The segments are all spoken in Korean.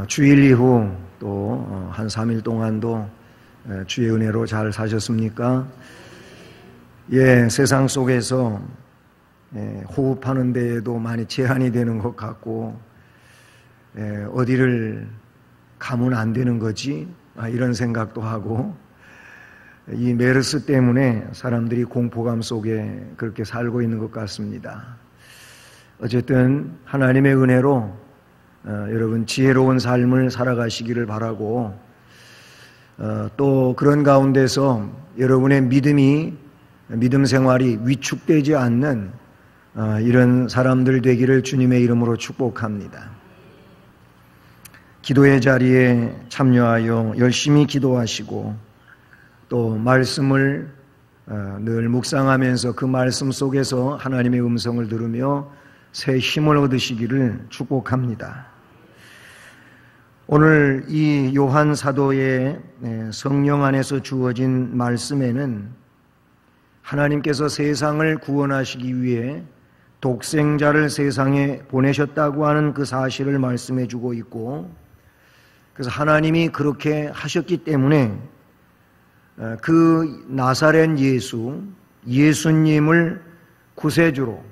주일 이후 또 한 3일 동안도 주의 은혜로 잘 사셨습니까? 예, 세상 속에서 호흡하는 데에도 많이 제한이 되는 것 같고 어디를 가면 안 되는 거지? 이런 생각도 하고 이 메르스 때문에 사람들이 공포감 속에 그렇게 살고 있는 것 같습니다. 어쨌든 하나님의 은혜로 여러분 지혜로운 삶을 살아가시기를 바라고 또 그런 가운데서 여러분의 믿음 생활이 위축되지 않는 이런 사람들 되기를 주님의 이름으로 축복합니다. 기도의 자리에 참여하여 열심히 기도하시고 또 말씀을 늘 묵상하면서 그 말씀 속에서 하나님의 음성을 들으며 새 힘을 얻으시기를 축복합니다. 오늘 이 요한 사도의 성령 안에서 주어진 말씀에는 하나님께서 세상을 구원하시기 위해 독생자를 세상에 보내셨다고 하는 그 사실을 말씀해 주고 있고, 그래서 하나님이 그렇게 하셨기 때문에 그 나사렛 예수님을 구세주로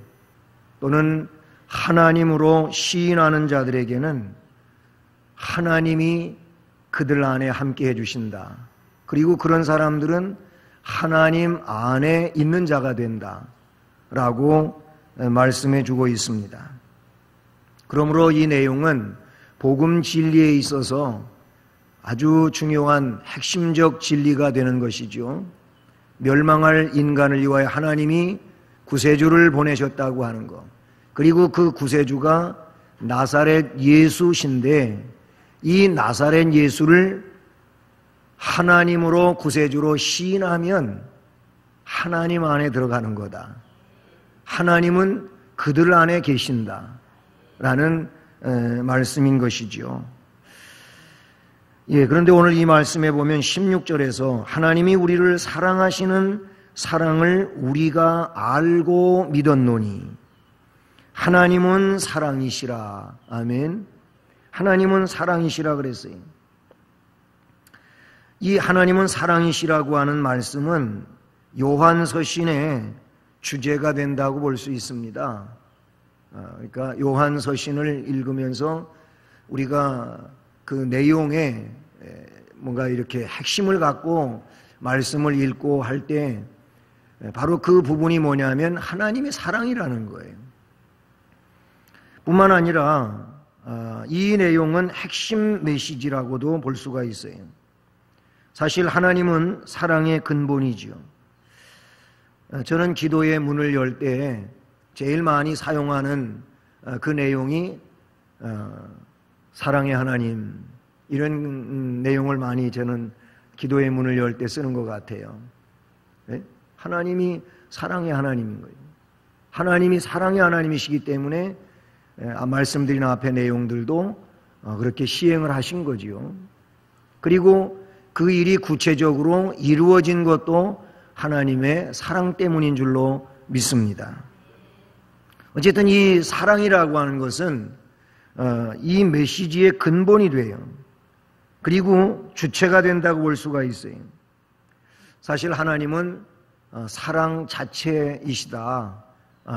또는 하나님으로 시인하는 자들에게는 하나님이 그들 안에 함께 해주신다. 그리고 그런 사람들은 하나님 안에 있는 자가 된다. 라고 말씀해 주고 있습니다. 그러므로 이 내용은 복음 진리에 있어서 아주 중요한 핵심적 진리가 되는 것이죠. 멸망할 인간을 위하여 하나님이 구세주를 보내셨다고 하는 것. 그리고 그 구세주가 나사렛 예수신데 이 나사렛 예수를 하나님으로 구세주로 시인하면 하나님 안에 들어가는 거다. 하나님은 그들 안에 계신다. 라는 말씀인 것이죠. 예, 그런데 오늘 이 말씀에 보면 16절에서 하나님이 우리를 사랑하시는 사랑을 우리가 알고 믿었노니 하나님은 사랑이시라. 아멘. 하나님은 사랑이시라 그랬어요. 이 하나님은 사랑이시라고 하는 말씀은 요한서신의 주제가 된다고 볼 수 있습니다. 그러니까 요한서신을 읽으면서 우리가 그 내용에 뭔가 이렇게 핵심을 갖고 말씀을 읽고 할 때 바로 그 부분이 뭐냐면 하나님의 사랑이라는 거예요. 뿐만 아니라 이 내용은 핵심 메시지라고도 볼 수가 있어요. 사실 하나님은 사랑의 근본이죠. 저는 기도의 문을 열 때 제일 많이 사용하는 그 내용이 사랑의 하나님, 이런 내용을 많이 저는 기도의 문을 열 때 쓰는 것 같아요. 네? 하나님이 사랑의 하나님인 거예요. 하나님이 사랑의 하나님이시기 때문에 말씀드린 앞의 내용들도 그렇게 시행을 하신 거지요. 그리고 그 일이 구체적으로 이루어진 것도 하나님의 사랑 때문인 줄로 믿습니다. 어쨌든 이 사랑이라고 하는 것은 이 메시지의 근본이 돼요. 그리고 주체가 된다고 볼 수가 있어요. 사실 하나님은 사랑 자체이시다.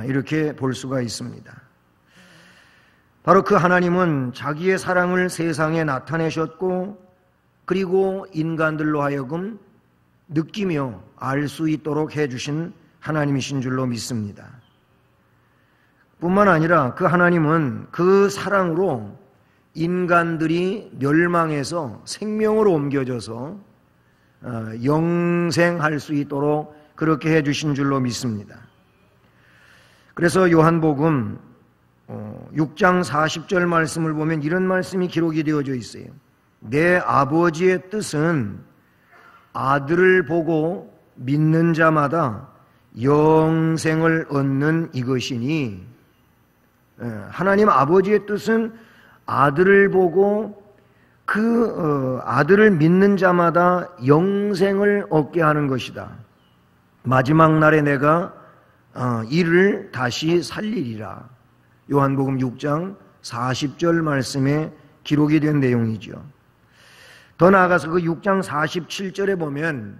이렇게 볼 수가 있습니다. 바로 그 하나님은 자기의 사랑을 세상에 나타내셨고 그리고 인간들로 하여금 느끼며 알 수 있도록 해주신 하나님이신 줄로 믿습니다. 뿐만 아니라 그 하나님은 그 사랑으로 인간들이 멸망해서 생명으로 옮겨져서 영생할 수 있도록 그렇게 해주신 줄로 믿습니다. 그래서 요한복음 6장 40절 말씀을 보면 이런 말씀이 기록이 되어져 있어요. 내 아버지의 뜻은 아들을 보고 믿는 자마다 영생을 얻는 이것이니, 하나님 아버지의 뜻은 아들을 보고 그 아들을 믿는 자마다 영생을 얻게 하는 것이다. 마지막 날에 내가 이를 다시 살리리라. 요한복음 6장 40절 말씀에 기록이 된 내용이죠. 더 나아가서 그 6장 47절에 보면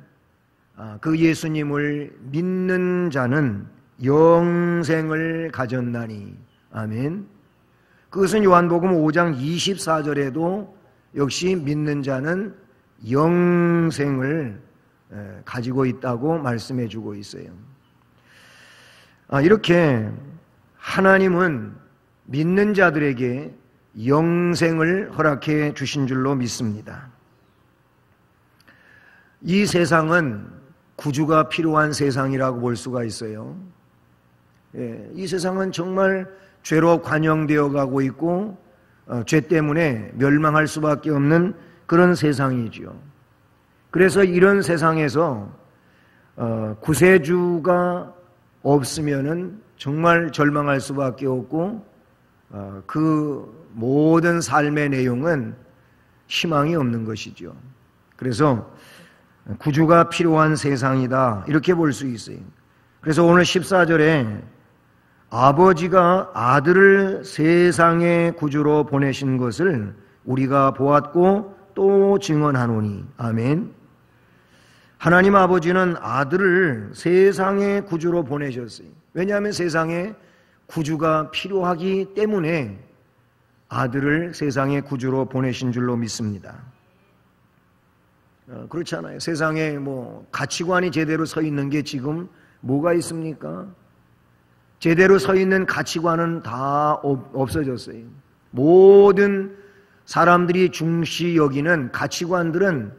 그 예수님을 믿는 자는 영생을 가졌나니. 아멘. 그것은 요한복음 5장 24절에도 역시 믿는 자는 영생을 가지고 있다고 말씀해 주고 있어요. 이렇게 하나님은 믿는 자들에게 영생을 허락해 주신 줄로 믿습니다. 이 세상은 구주가 필요한 세상이라고 볼 수가 있어요. 이 세상은 정말 죄로 관영되어 가고 있고 죄 때문에 멸망할 수밖에 없는 그런 세상이지요. 그래서 이런 세상에서 구세주가 없으면은 정말 절망할 수밖에 없고 그 모든 삶의 내용은 희망이 없는 것이죠. 그래서 구주가 필요한 세상이다 이렇게 볼 수 있어요. 그래서 오늘 14절에 아버지가 아들을 세상의 구주로 보내신 것을 우리가 보았고 또 증언하노니. 아멘. 하나님 아버지는 아들을 세상의 구주로 보내셨어요. 왜냐하면 세상에 구주가 필요하기 때문에 아들을 세상의 구주로 보내신 줄로 믿습니다. 그렇잖아요. 세상에 가치관이 제대로 서 있는 게 지금 뭐가 있습니까? 제대로 서 있는 가치관은 다 없어졌어요. 모든 사람들이 중시 여기는 가치관들은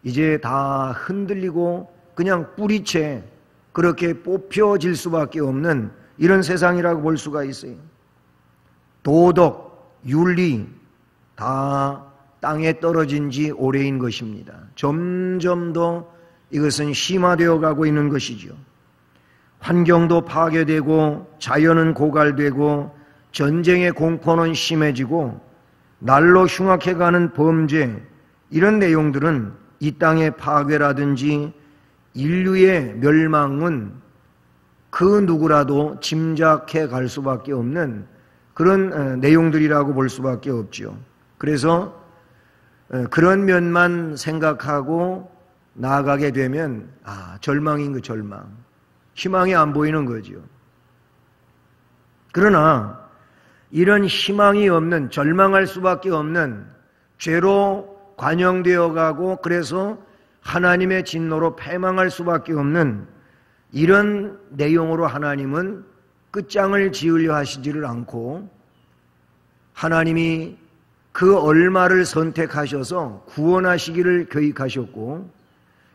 이제 다 흔들리고 그냥 뿌리채 그렇게 뽑혀질 수밖에 없는 이런 세상이라고 볼 수가 있어요. 도덕, 윤리 다 땅에 떨어진 지 오래인 것입니다. 점점 더 이것은 심화되어 가고 있는 것이죠. 환경도 파괴되고 자연은 고갈되고 전쟁의 공포는 심해지고 날로 흉악해가는 범죄, 이런 내용들은 이 땅의 파괴라든지 인류의 멸망은 그 누구라도 짐작해 갈 수밖에 없는 그런 내용들이라고 볼 수밖에 없죠. 그래서 그런 면만 생각하고 나아가게 되면 절망인 그 절망, 희망이 안 보이는 거죠. 그러나 이런 희망이 없는, 절망할 수밖에 없는 죄로 관영되어 가고 그래서 하나님의 진노로 패망할 수밖에 없는 이런 내용으로 하나님은 끝장을 지으려 하시지를 않고 하나님이 그 얼마를 선택하셔서 구원하시기를 계획하셨고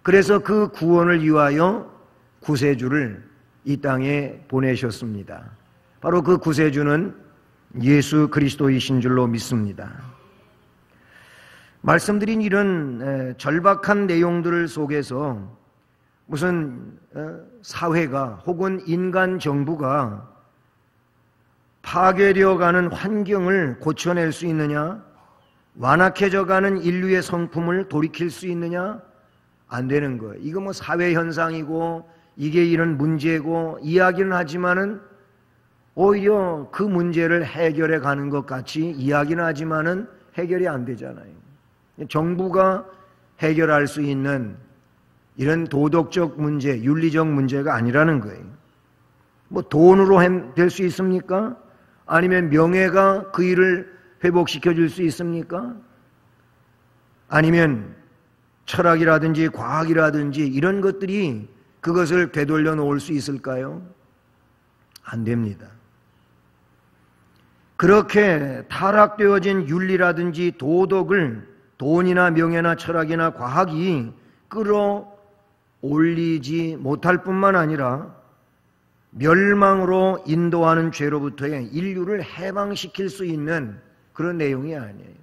그래서 그 구원을 위하여 구세주를 이 땅에 보내셨습니다. 바로 그 구세주는 예수 그리스도이신 줄로 믿습니다. 말씀드린 이런 절박한 내용들 속에서 무슨 사회가 혹은 인간 정부가 파괴되어가는 환경을 고쳐낼 수 있느냐, 완악해져가는 인류의 성품을 돌이킬 수 있느냐? 안 되는 거예요. 이거 사회 현상이고 이게 이런 문제고 이야기는 하지만은 오히려 그 문제를 해결해 가는 것 같이 이야기는 하지만은 해결이 안 되잖아요. 정부가 해결할 수 있는 이런 도덕적 문제, 윤리적 문제가 아니라는 거예요. 돈으로 될 수 있습니까? 아니면 명예가 그 일을 회복시켜 줄 수 있습니까? 아니면 철학이라든지 과학이라든지 이런 것들이 그것을 되돌려 놓을 수 있을까요? 안 됩니다. 그렇게 타락되어진 윤리라든지 도덕을 돈이나 명예나 철학이나 과학이 끌어올리지 못할 뿐만 아니라 멸망으로 인도하는 죄로부터의 인류를 해방시킬 수 있는 그런 내용이 아니에요.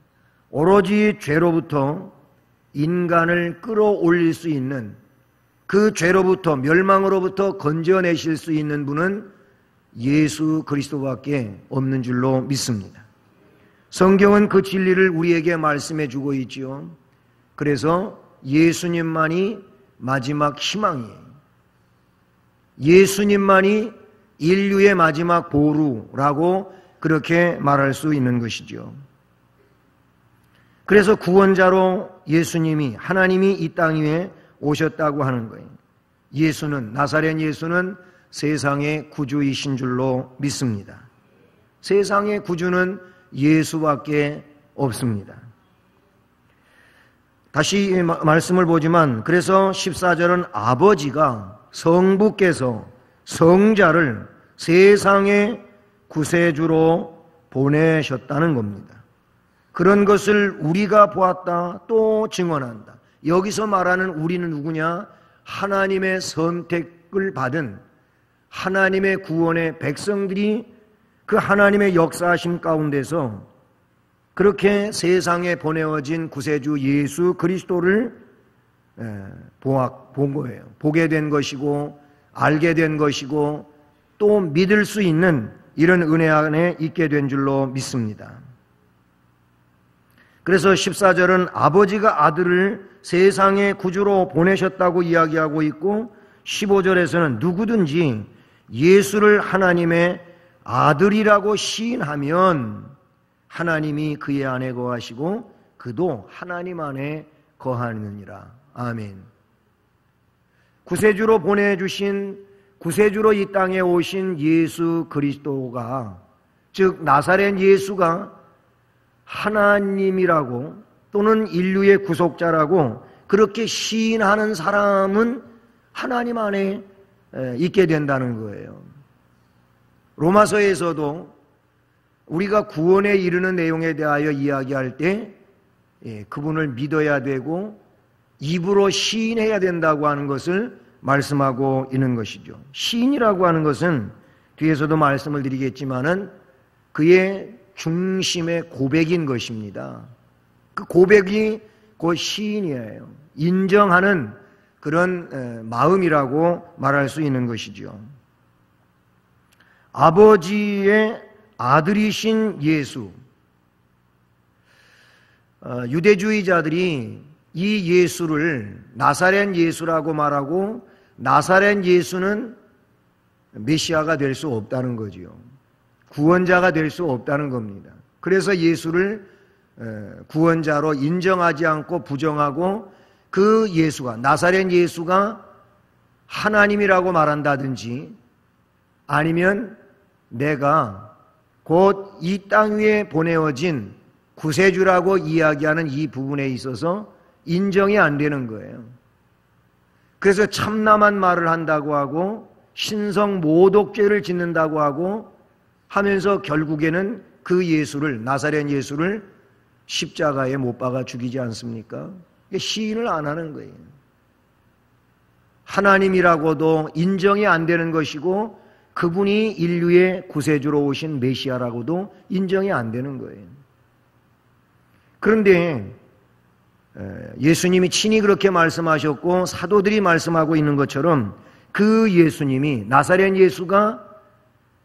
오로지 죄로부터 인간을 끌어올릴 수 있는, 그 죄로부터, 멸망으로부터 건져내실 수 있는 분은 예수 그리스도밖에 없는 줄로 믿습니다. 성경은 그 진리를 우리에게 말씀해 주고 있지요. 그래서 예수님만이 마지막 희망이에요. 예수님만이 인류의 마지막 보루라고 그렇게 말할 수 있는 것이죠. 그래서 구원자로 예수님이, 하나님이 이 땅 위에 오셨다고 하는 거예요. 예수는, 나사렛 예수는 세상의 구주이신 줄로 믿습니다. 세상의 구주는 예수밖에 없습니다. 다시 말씀을 보지만, 그래서 14절은 아버지가, 성부께서 성자를 세상의 구세주로 보내셨다는 겁니다. 그런 것을 우리가 보았다, 또 증언한다. 여기서 말하는 우리는 누구냐? 하나님의 선택을 받은 하나님의 구원의 백성들이 그 하나님의 역사하심 가운데서 그렇게 세상에 보내어진 구세주 예수 그리스도를 본 거예요. 보게 된 것이고, 알게 된 것이고, 또 믿을 수 있는 이런 은혜 안에 있게 된 줄로 믿습니다. 그래서 14절은 아버지가 아들을 세상의 구주로 보내셨다고 이야기하고 있고, 15절에서는 누구든지 예수를 하나님의 아들이라고 시인하면 하나님이 그의 안에 거하시고 그도 하나님 안에 거하느니라. 아멘. 구세주로 보내주신, 구세주로 이 땅에 오신 예수 그리스도가, 즉 나사렛 예수가 하나님이라고 또는 인류의 구속자라고 그렇게 시인하는 사람은 하나님 안에 있게 된다는 거예요. 로마서에서도 우리가 구원에 이르는 내용에 대하여 이야기할 때 그분을 믿어야 되고 입으로 시인해야 된다고 하는 것을 말씀하고 있는 것이죠. 시인이라고 하는 것은 뒤에서도 말씀을 드리겠지만은 그의 중심의 고백인 것입니다. 그 고백이 곧 시인이에요. 인정하는 그런 마음이라고 말할 수 있는 것이죠. 아버지의 아들이신 예수. 유대주의자들이 이 예수를 나사렛 예수라고 말하고, 나사렛 예수는 메시아가 될 수 없다는 거지요. 구원자가 될 수 없다는 겁니다. 그래서 예수를 구원자로 인정하지 않고 부정하고, 그 예수가, 나사렛 예수가 하나님이라고 말한다든지, 아니면 내가 곧 이 땅 위에 보내어진 구세주라고 이야기하는 이 부분에 있어서 인정이 안 되는 거예요. 그래서 참남한 말을 한다고 하고 신성 모독죄를 짓는다고 하고 하면서 결국에는 그 예수를, 나사렛 예수를 십자가에 못 박아 죽이지 않습니까? 시인을 안 하는 거예요. 하나님이라고도 인정이 안 되는 것이고 그분이 인류의 구세주로 오신 메시아라고도 인정이 안 되는 거예요. 그런데 예수님이 친히 그렇게 말씀하셨고 사도들이 말씀하고 있는 것처럼 그 예수님이, 나사렛 예수가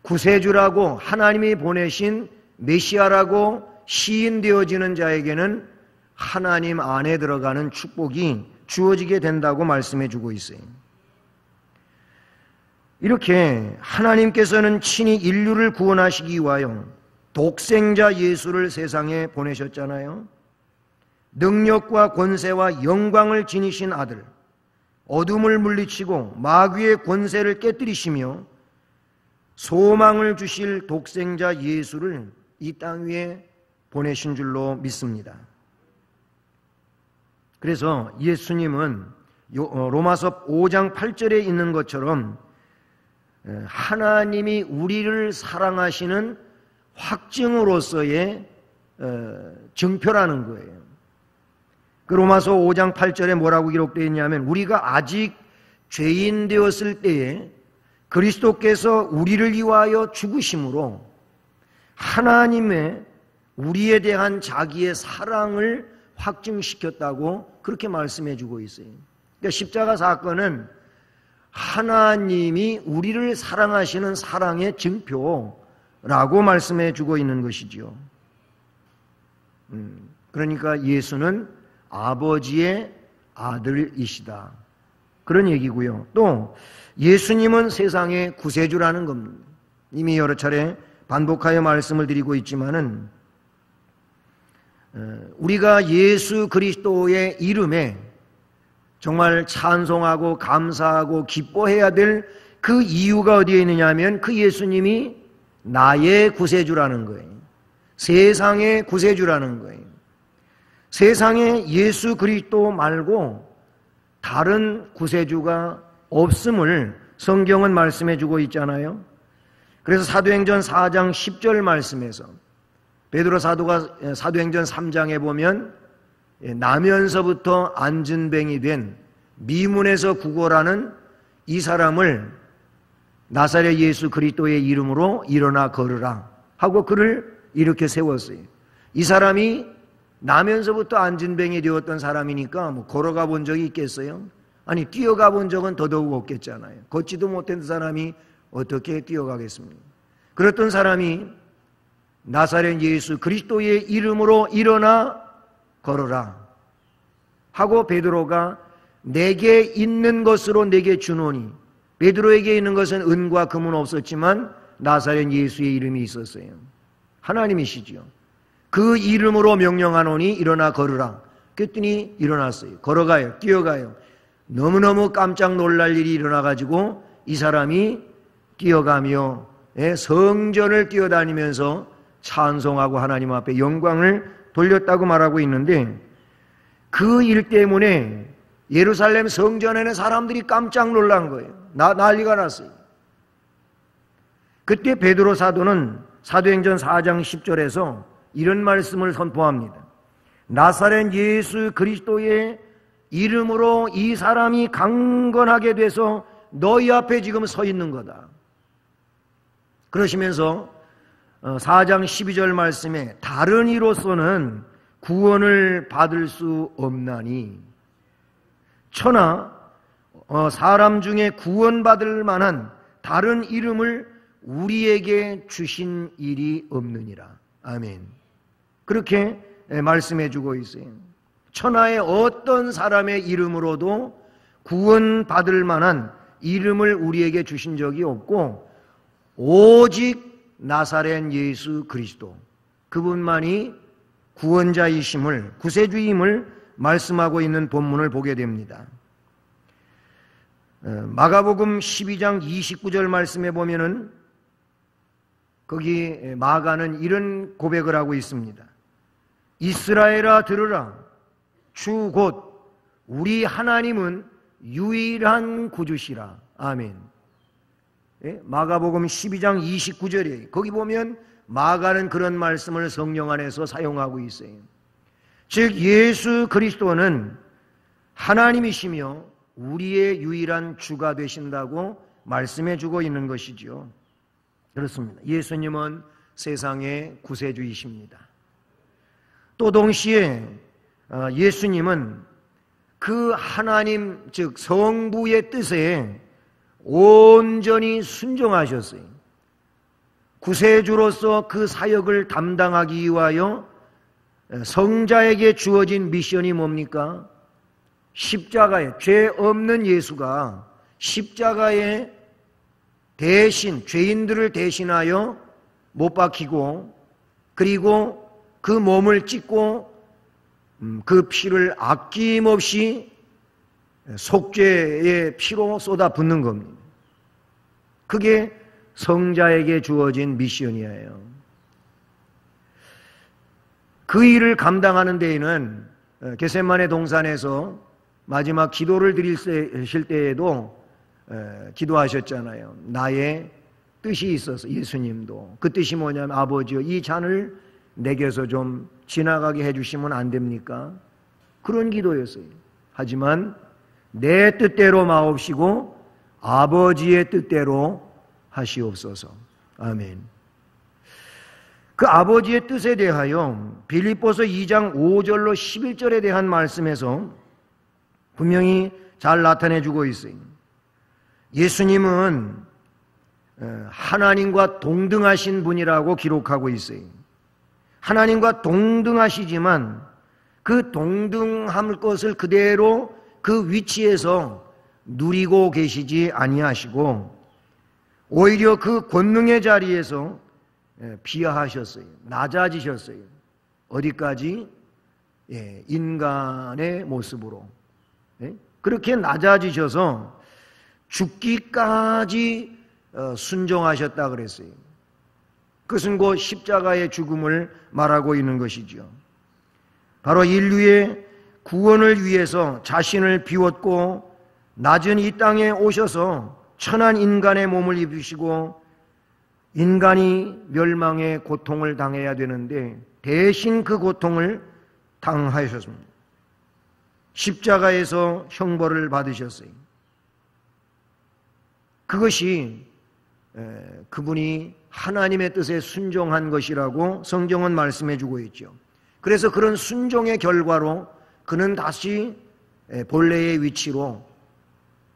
구세주라고 하나님이 보내신 메시아라고 시인되어지는 자에게는 하나님 안에 들어가는 축복이 주어지게 된다고 말씀해 주고 있어요. 이렇게 하나님께서는 친히 인류를 구원하시기 위하여 독생자 예수를 세상에 보내셨잖아요. 능력과 권세와 영광을 지니신 아들, 어둠을 물리치고 마귀의 권세를 깨뜨리시며 소망을 주실 독생자 예수를 이 땅 위에 보내신 줄로 믿습니다. 그래서 예수님은 로마서 5장 8절에 있는 것처럼 하나님이 우리를 사랑하시는 확증으로서의 증표라는 거예요. 그 로마서 5장 8절에 뭐라고 기록되어 있냐면, 우리가 아직 죄인 되었을 때에 그리스도께서 우리를 위하여 죽으심으로 하나님의 우리에 대한 자기의 사랑을 확증시켰다고 그렇게 말씀해 주고 있어요. 그러니까 십자가 사건은 하나님이 우리를 사랑하시는 사랑의 증표라고 말씀해 주고 있는 것이죠. 그러니까 예수는 아버지의 아들이시다, 그런 얘기고요. 또 예수님은 세상의 구세주라는 겁니다. 이미 여러 차례 반복하여 말씀을 드리고 있지만은 우리가 예수 그리스도의 이름에 정말 찬송하고 감사하고 기뻐해야 될 그 이유가 어디에 있느냐 하면 그 예수님이 나의 구세주라는 거예요. 세상의 구세주라는 거예요. 세상에 예수 그리스도 말고 다른 구세주가 없음을 성경은 말씀해 주고 있잖아요. 그래서 사도행전 4장 10절 말씀에서 베드로 사도가 사도행전 3장에 보면 나면서부터 안진뱅이 된 미문에서 구걸하는 이 사람을 나사렛 예수 그리스도의 이름으로 일어나 걸으라 하고 그를 이렇게 세웠어요. 이 사람이 나면서부터 안진뱅이 되었던 사람이니까 뭐 걸어가 본 적이 있겠어요? 아니 뛰어가 본 적은 더더욱 없겠잖아요. 걷지도 못한 사람이 어떻게 뛰어가겠습니까? 그랬던 사람이 나사렛 예수 그리스도의 이름으로 일어나 걸어라 하고 베드로가 내게 있는 것으로 내게 주노니, 베드로에게 있는 것은 은과 금은 없었지만 나사렛 예수의 이름이 있었어요. 하나님이시지요. 그 이름으로 명령하노니 일어나 걸으라. 그랬더니 일어났어요. 걸어가요. 뛰어가요. 너무너무 깜짝 놀랄 일이 일어나가지고 이 사람이 뛰어가며 성전을 뛰어다니면서 찬송하고 하나님 앞에 영광을 돌렸다고 말하고 있는데, 그 일 때문에 예루살렘 성전에는 사람들이 깜짝 놀란 거예요. 난리가 났어요. 그때 베드로 사도는 사도행전 4장 10절에서 이런 말씀을 선포합니다. 나사렛 예수 그리스도의 이름으로 이 사람이 강건하게 돼서 너희 앞에 지금 서 있는 거다. 그러시면서 4장 12절 말씀에 다른 이로서는 구원을 받을 수 없나니, 천하 사람 중에 구원받을 만한 다른 이름을 우리에게 주신 일이 없느니라. 아멘. 그렇게 말씀해 주고 있어요. 천하의 어떤 사람의 이름으로도 구원받을 만한 이름을 우리에게 주신 적이 없고 오직 나사렛 예수 그리스도, 그분만이 구원자이심을, 구세주임을 말씀하고 있는 본문을 보게 됩니다. 마가복음 12장 29절 말씀에 보면은 거기 마가는 이런 고백을 하고 있습니다. 이스라엘아 들으라. 주 곧 우리 하나님은 유일한 구주시라. 아멘. 마가복음 12장 29절이에요. 거기 보면 마가는 그런 말씀을 성령 안에서 사용하고 있어요. 즉 예수 그리스도는 하나님이시며 우리의 유일한 주가 되신다고 말씀해 주고 있는 것이죠. 그렇습니다. 예수님은 세상의 구세주이십니다. 또 동시에 예수님은 그 하나님 즉 성부의 뜻에 온전히 순종하셨어요. 구세주로서 그 사역을 담당하기 위하여 성자에게 주어진 미션이 뭡니까? 십자가에, 죄 없는 예수가 십자가에 대신, 죄인들을 대신하여 못 박히고, 그리고 그 몸을 찢고 그 피를 아낌없이 속죄의 피로 쏟아붓는 겁니다. 그게 성자에게 주어진 미션이에요. 그 일을 감당하는 데에는 겟세마네 동산에서 마지막 기도를 드리실 때에도 기도하셨잖아요. 나의 뜻이 있어서, 예수님도 그 뜻이 뭐냐면 아버지여 이 잔을 내게서 좀 지나가게 해주시면 안 됩니까? 그런 기도였어요. 하지만 내 뜻대로 마옵시고 아버지의 뜻대로 하시옵소서. 아멘. 그 아버지의 뜻에 대하여 빌립보서 2장 5절로 11절에 대한 말씀에서 분명히 잘 나타내주고 있어요. 예수님은 하나님과 동등하신 분이라고 기록하고 있어요. 하나님과 동등하시지만 그 동등할 것을 그대로 그 위치에서 누리고 계시지 아니하시고 오히려 그 권능의 자리에서 비하하셨어요. 낮아지셨어요. 어디까지? 인간의 모습으로 그렇게 낮아지셔서 죽기까지 순종하셨다 그랬어요. 그것은 곧 십자가의 죽음을 말하고 있는 것이죠. 바로 인류의 구원을 위해서 자신을 비웠고 낮은 이 땅에 오셔서 천한 인간의 몸을 입으시고 인간이 멸망의 고통을 당해야 되는데 대신 그 고통을 당하셨습니다. 십자가에서 형벌을 받으셨어요. 그것이 그분이 하나님의 뜻에 순종한 것이라고 성경은 말씀해 주고 있죠. 그래서 그런 순종의 결과로 그는 다시 본래의 위치로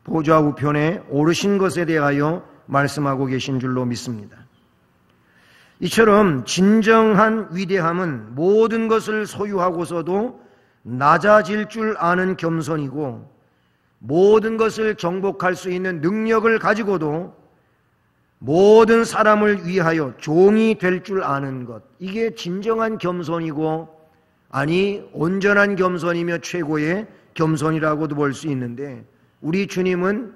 보좌 우편에 오르신 것에 대하여 말씀하고 계신 줄로 믿습니다. 이처럼 진정한 위대함은 모든 것을 소유하고서도 낮아질 줄 아는 겸손이고 모든 것을 정복할 수 있는 능력을 가지고도 모든 사람을 위하여 종이 될 줄 아는 것, 이게 진정한 겸손이고 아니 온전한 겸손이며 최고의 겸손이라고도 볼 수 있는데 우리 주님은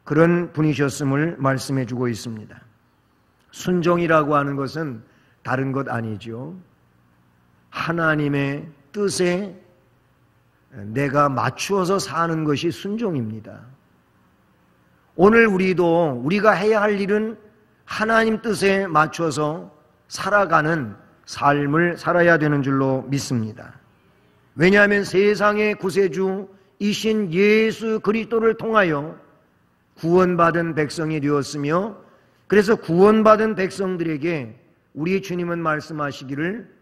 그런 분이셨음을 말씀해 주고 있습니다. 순종이라고 하는 것은 다른 것 아니죠. 하나님의 뜻에 내가 맞추어서 사는 것이 순종입니다. 오늘 우리가 해야 할 일은 하나님 뜻에 맞춰서 살아가는 삶을 살아야 되는 줄로 믿습니다. 왜냐하면 세상의 구세주이신 예수 그리스도를 통하여 구원받은 백성이 되었으며 그래서 구원받은 백성들에게 우리 주님은 말씀하시기를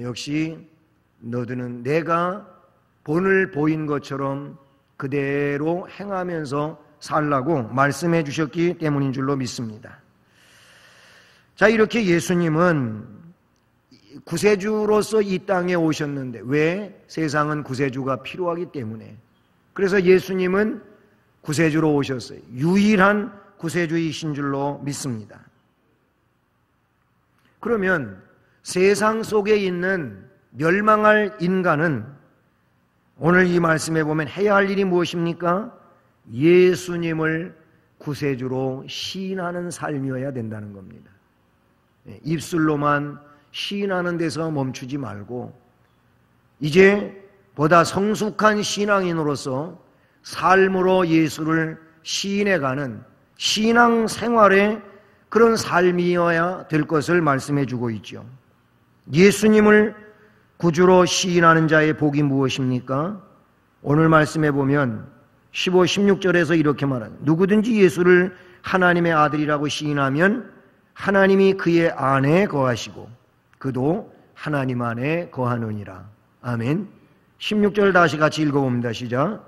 역시 너희는 내가 본을 보인 것처럼 그대로 행하면서 살라고 말씀해 주셨기 때문인 줄로 믿습니다. 자, 이렇게 예수님은 구세주로서 이 땅에 오셨는데 왜? 세상은 구세주가 필요하기 때문에. 그래서 예수님은 구세주로 오셨어요. 유일한 구세주이신 줄로 믿습니다. 그러면 세상 속에 있는 멸망할 인간은 오늘 이 말씀에 보면 해야 할 일이 무엇입니까? 예수님을 구세주로 시인하는 삶이어야 된다는 겁니다. 입술로만 시인하는 데서 멈추지 말고 이제 보다 성숙한 신앙인으로서 삶으로 예수를 시인해가는 신앙 생활의 그런 삶이어야 될 것을 말씀해 주고 있죠. 예수님을 구주로 시인하는 자의 복이 무엇입니까? 오늘 말씀해 보면 15, 16절에서 이렇게 말합니다. 누구든지 예수를 하나님의 아들이라고 시인하면 하나님이 그의 안에 거하시고 그도 하나님 안에 거하느니라. 아멘. 16절 다시 같이 읽어봅니다. 시작.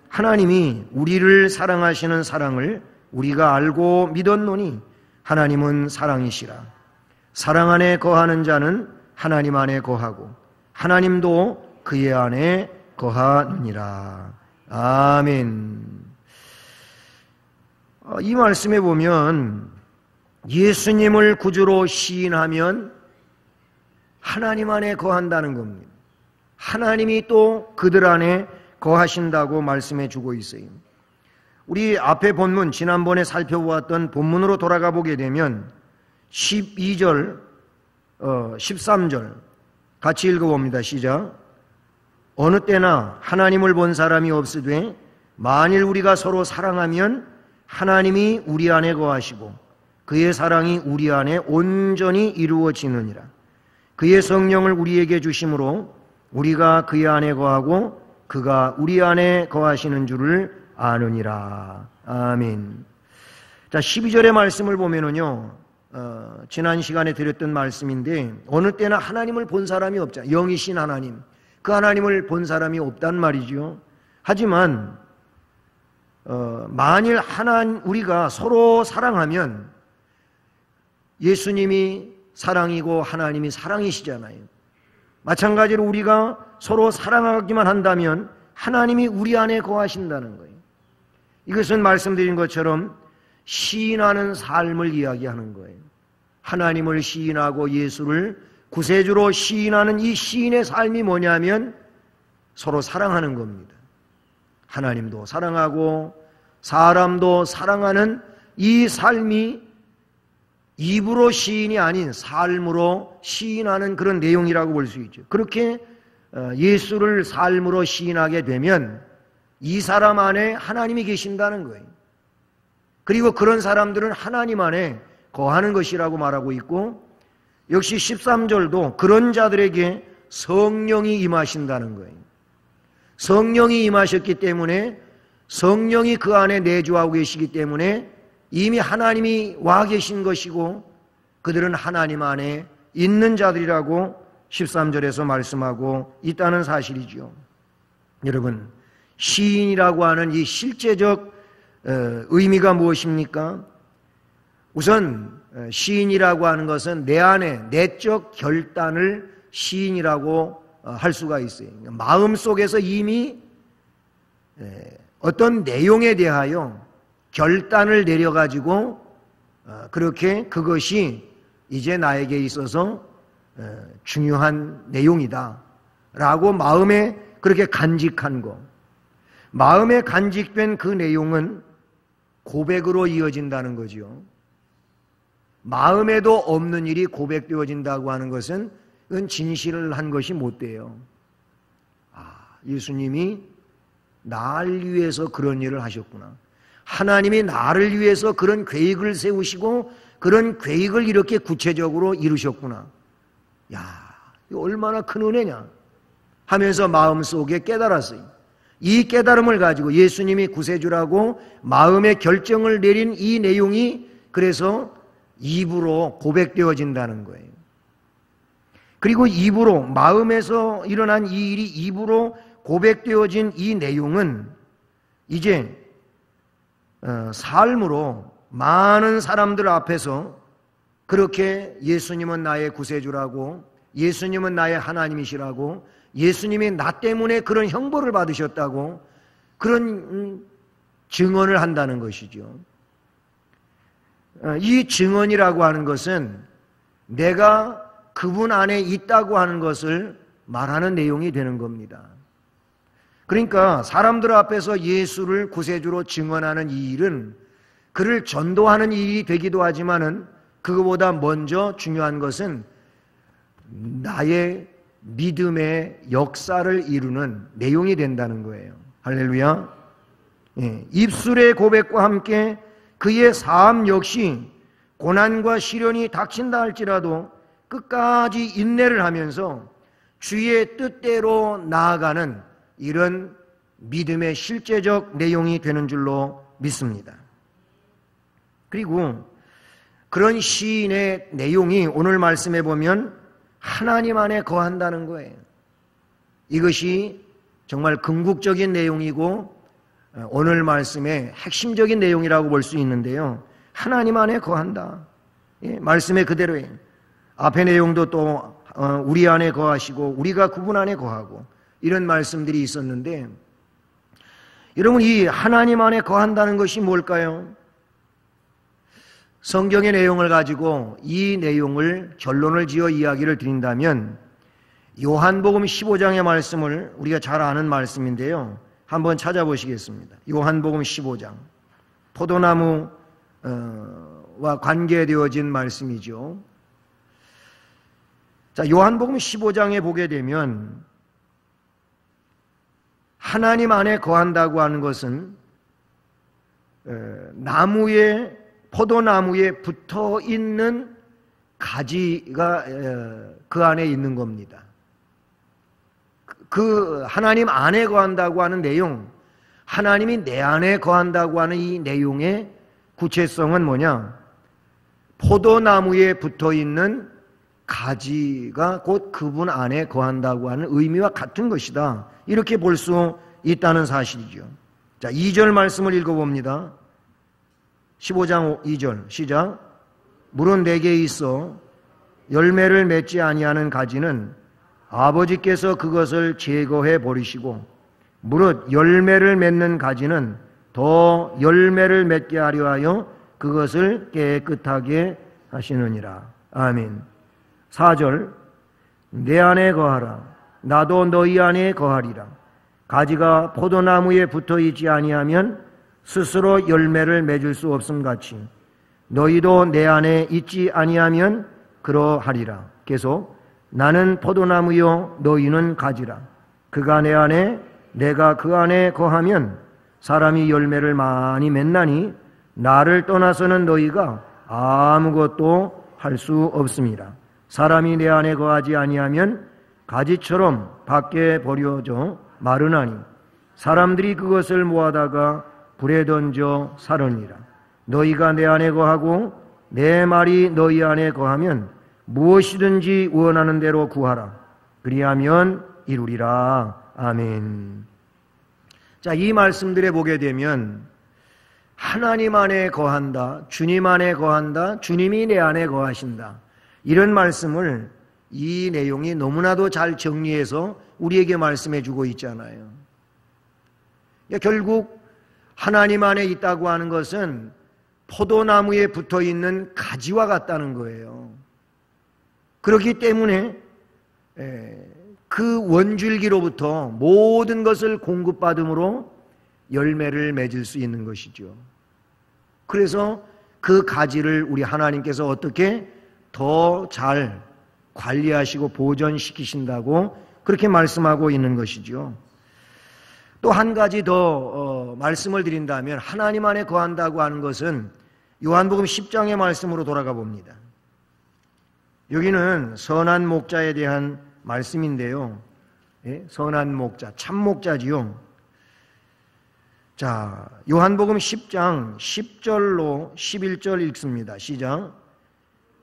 하나님이 우리를 사랑하시는 사랑을 우리가 알고 믿었노니 하나님은 사랑이시라. 사랑 안에 거하는 자는 하나님 안에 거하고 하나님도 그의 안에 거하느니라. 아멘. 이 말씀에 보면 예수님을 구주로 시인하면 하나님 안에 거한다는 겁니다. 하나님이 또 그들 안에 거하신다고 말씀해 주고 있어요. 우리 앞에 본문, 지난번에 살펴보았던 본문으로 돌아가 보게 되면 12절, 13절 같이 읽어봅니다. 시작. 어느 때나 하나님을 본 사람이 없으되 만일 우리가 서로 사랑하면 하나님이 우리 안에 거하시고 그의 사랑이 우리 안에 온전히 이루어지느니라. 그의 성령을 우리에게 주심으로 우리가 그의 안에 거하고 그가 우리 안에 거하시는 줄을 아느니라. 아멘. 자, 12절의 말씀을 보면은요, 지난 시간에 드렸던 말씀인데 어느 때나 하나님을 본 사람이 없잖아요. 영이신 하나님, 그 하나님을 본 사람이 없단 말이죠. 하지만 만일 우리가 서로 사랑하면 예수님이 사랑이고 하나님이 사랑이시잖아요. 마찬가지로 우리가 서로 사랑하기만 한다면 하나님이 우리 안에 거하신다는 거예요. 이것은 말씀드린 것처럼 시인하는 삶을 이야기하는 거예요. 하나님을 시인하고 예수를 구세주로 시인하는 이 시인의 삶이 뭐냐면 서로 사랑하는 겁니다. 하나님도 사랑하고 사람도 사랑하는 이 삶이 입으로 시인이 아닌 삶으로 시인하는 그런 내용이라고 볼 수 있죠. 그렇게 예수를 삶으로 시인하게 되면 이 사람 안에 하나님이 계신다는 거예요. 그리고 그런 사람들은 하나님 안에 거하는 것이라고 말하고 있고, 역시 13절도 그런 자들에게 성령이 임하신다는 거예요. 성령이 임하셨기 때문에, 성령이 그 안에 내주하고 계시기 때문에 이미 하나님이 와 계신 것이고 그들은 하나님 안에 있는 자들이라고 13절에서 말씀하고 있다는 사실이죠. 여러분, 시인이라고 하는 이 실제적 의미가 무엇입니까? 우선 시인이라고 하는 것은 내 안에 내적 결단을 시인이라고 할 수가 있어요. 마음속에서 이미 어떤 내용에 대하여 결단을 내려가지고 그렇게 그것이 이제 나에게 있어서 중요한 내용이다 라고 마음에 그렇게 간직한 것, 마음에 간직된 그 내용은 고백으로 이어진다는 거죠. 마음에도 없는 일이 고백되어진다고 하는 것은 그건 진실을 한 것이 못 돼요. 예수님이 나를 위해서 그런 일을 하셨구나. 하나님이 나를 위해서 그런 계획을 세우시고 그런 계획을 이렇게 구체적으로 이루셨구나. 이거 얼마나 큰 은혜냐 하면서 마음속에 깨달았어요. 이 깨달음을 가지고 예수님이 구세주라고 마음의 결정을 내린 이 내용이 그래서 입으로 고백되어진다는 거예요. 그리고 입으로, 마음에서 일어난 이 일이 입으로 고백되어진 이 내용은 이제 삶으로 많은 사람들 앞에서 그렇게 예수님은 나의 구세주라고, 예수님은 나의 하나님이시라고, 예수님이 나 때문에 그런 형벌을 받으셨다고 그런 증언을 한다는 것이죠. 이 증언이라고 하는 것은 내가 그분 안에 있다고 하는 것을 말하는 내용이 되는 겁니다. 그러니까 사람들 앞에서 예수를 구세주로 증언하는 이 일은 그를 전도하는 일이 되기도 하지만은 그거보다 먼저 중요한 것은 나의 믿음의 역사를 이루는 내용이 된다는 거예요. 할렐루야. 입술의 고백과 함께 그의 삶 역시 고난과 시련이 닥친다 할지라도 끝까지 인내를 하면서 주의 뜻대로 나아가는 이런 믿음의 실제적 내용이 되는 줄로 믿습니다. 그리고 그런 시인의 내용이 오늘 말씀해 보면 하나님 안에 거한다는 거예요. 이것이 정말 궁극적인 내용이고 오늘 말씀의 핵심적인 내용이라고 볼 수 있는데요. 하나님 안에 거한다. 말씀의 그대로예요. 앞의 내용도 또 우리 안에 거하시고 우리가 그분 안에 거하고 이런 말씀들이 있었는데, 여러분, 이 하나님 안에 거한다는 것이 뭘까요? 성경의 내용을 가지고 이 내용을 결론을 지어 이야기를 드린다면 요한복음 15장의 말씀을 우리가 잘 아는 말씀인데요. 한번 찾아보시겠습니다. 요한복음 15장. 포도나무와 관계되어진 말씀이죠. 자, 요한복음 15장에 보게 되면 하나님 안에 거한다고 하는 것은 포도나무에 붙어 있는 가지가 그 안에 있는 겁니다. 그 하나님 안에 거한다고 하는 내용, 하나님이 내 안에 거한다고 하는 이 내용의 구체성은 뭐냐? 포도나무에 붙어 있는 가지가 곧 그분 안에 거한다고 하는 의미와 같은 것이다. 이렇게 볼 수 있다는 사실이죠. 자, 2절 말씀을 읽어봅니다. 15장 2절 시작. 물은 내게 있어 열매를 맺지 아니하는 가지는 아버지께서 그것을 제거해 버리시고 무릇 열매를 맺는 가지는 더 열매를 맺게 하려 하여 그것을 깨끗하게 하시느니라. 아멘. 4절 내 안에 거하라. 나도 너희 안에 거하리라. 가지가 포도나무에 붙어 있지 아니하면 스스로 열매를 맺을 수 없음 같이 너희도 내 안에 있지 아니하면 그러하리라. 계속 나는 포도나무요 너희는 가지라. 그가 내 안에 내가 그 안에 거하면 사람이 열매를 많이 맺나니 나를 떠나서는 너희가 아무것도 할 수 없음이라. 사람이 내 안에 거하지 아니하면 가지처럼 밖에 버려져 마르나니 사람들이 그것을 모아다가 불에 던져 사르니라. 너희가 내 안에 거하고 내 말이 너희 안에 거하면 무엇이든지 원하는 대로 구하라. 그리하면 이루리라. 아멘. 자, 이 말씀들에 보게 되면 하나님 안에 거한다, 주님 안에 거한다, 주님이 내 안에 거하신다, 이런 말씀을 이 내용이 너무나도 잘 정리해서 우리에게 말씀해 주고 있잖아요. 결국 하나님 안에 있다고 하는 것은 포도나무에 붙어 있는 가지와 같다는 거예요. 그렇기 때문에 그 원줄기로부터 모든 것을 공급받음으로 열매를 맺을 수 있는 것이죠. 그래서 그 가지를 우리 하나님께서 어떻게 더 잘 관리하시고 보존시키신다고 그렇게 말씀하고 있는 것이죠. 또 한 가지 더 말씀을 드린다면 하나님 안에 거한다고 하는 것은 요한복음 10장의 말씀으로 돌아가 봅니다. 여기는 선한 목자에 대한 말씀인데요. 선한 목자, 참 목자지요. 자, 요한복음 10장 10절로 11절 읽습니다. 시작.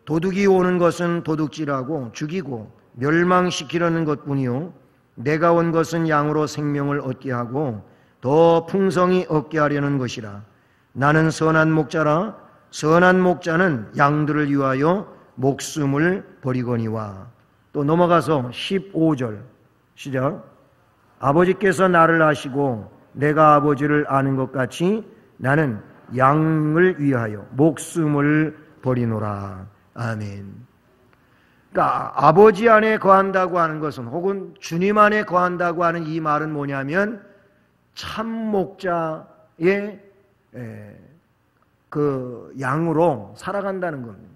도둑이 오는 것은 도둑질하고 죽이고 멸망시키려는 것뿐이요 내가 온 것은 양으로 생명을 얻게 하고 더 풍성히 얻게 하려는 것이라. 나는 선한 목자라. 선한 목자는 양들을 위하여 목숨을 버리거니와. 또 넘어가서 15절 시작. 아버지께서 나를 아시고 내가 아버지를 아는 것 같이 나는 양을 위하여 목숨을 버리노라. 아멘. 그러니까 아버지 안에 거한다고 하는 것은 혹은 주님 안에 거한다고 하는 이 말은 뭐냐면 참 목자의 그 양으로 살아간다는 겁니다.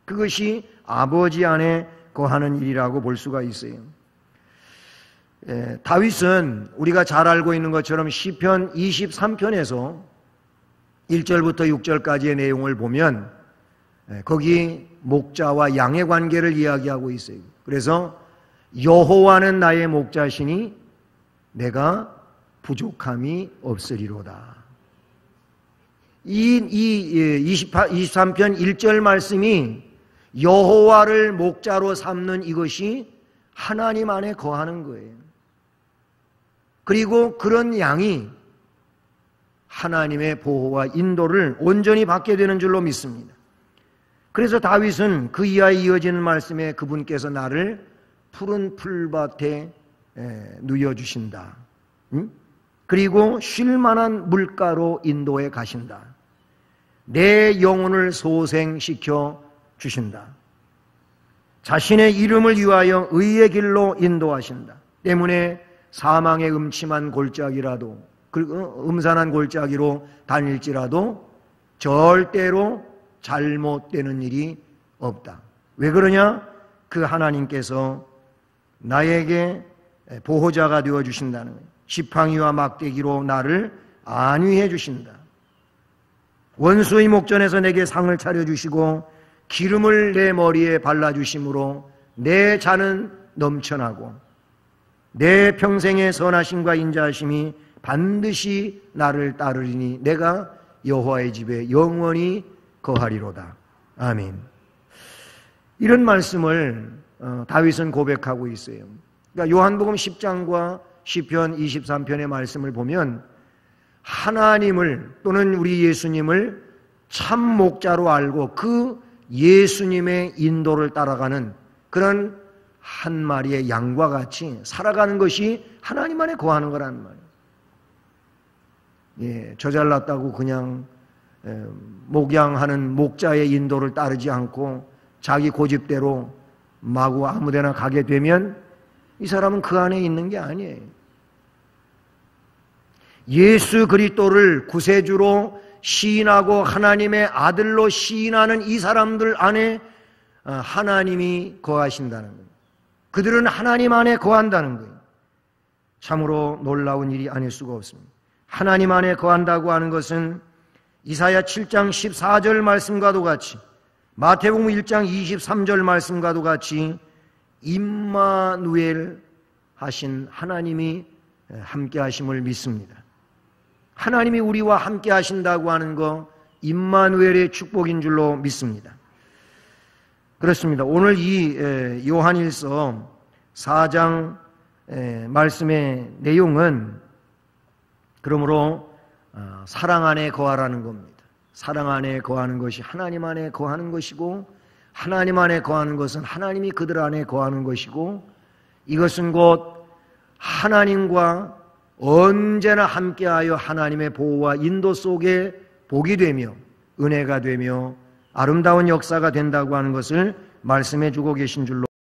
그것이 아버지 안에 거하는 일이라고 볼 수가 있어요. 다윗은 우리가 잘 알고 있는 것처럼 시편 23편에서 1절부터 6절까지의 내용을 보면 거기 목자와 양의 관계를 이야기하고 있어요. 그래서 여호와는 나의 목자시니 내가 부족함이 없으리로다. 이 23편 1절 말씀이 여호와를 목자로 삼는 이것이 하나님 안에 거하는 거예요. 그리고 그런 양이 하나님의 보호와 인도를 온전히 받게 되는 줄로 믿습니다. 그래서 다윗은 그 이하에 이어지는 말씀에 그분께서 나를 푸른 풀밭에 누워주신다. 그리고 쉴만한 물가로 인도해 가신다. 내 영혼을 소생시켜 주신다. 자신의 이름을 위하여 의의 길로 인도하신다. 때문에 사망의 음침한 골짜기라도 음산한 골짜기로 다닐지라도 절대로 잘못되는 일이 없다. 왜 그러냐? 그 하나님께서 나에게 보호자가 되어주신다는 거예요. 지팡이와 막대기로 나를 안위해 주신다. 원수의 목전에서 내게 상을 차려주시고 기름을 내 머리에 발라주심으로 내 잔은 넘쳐나고 내 평생의 선하심과 인자하심이 반드시 나를 따르리니 내가 여호와의 집에 영원히 거하리로다. 아멘. 이런 말씀을 다윗은 고백하고 있어요. 그러니까 요한복음 10장과 시편 23편의 말씀을 보면 하나님을 또는 우리 예수님을 참 목자로 알고 그 예수님의 인도를 따라가는 그런 한 마리의 양과 같이 살아가는 것이 하나님 안에 거하는 거라는 말이에요. 예, 저 잘났다고 그냥 목양하는 목자의 인도를 따르지 않고 자기 고집대로 마구 아무데나 가게 되면 이 사람은 그 안에 있는 게 아니에요. 예수 그리스도를 구세주로 시인하고 하나님의 아들로 시인하는 이 사람들 안에 하나님이 거하신다는 거예요. 그들은 하나님 안에 거한다는 거예요. 참으로 놀라운 일이 아닐 수가 없습니다. 하나님 안에 거한다고 하는 것은 이사야 7장 14절 말씀과도 같이, 마태복음 1장 23절 말씀과도 같이 임마누엘 하신 하나님이 함께 하심을 믿습니다. 하나님이 우리와 함께 하신다고 하는 거 임마누엘의 축복인 줄로 믿습니다. 그렇습니다. 오늘 이 요한일서 4장 말씀의 내용은 그러므로 사랑 안에 거하라는 겁니다. 사랑 안에 거하는 것이 하나님 안에 거하는 것이고, 하나님 안에 거하는 것은 하나님이 그들 안에 거하는 것이고, 이것은 곧 하나님과 언제나 함께하여 하나님의 보호와 인도 속에 복이 되며 은혜가 되며 아름다운 역사가 된다고 하는 것을 말씀해 주고 계신 줄로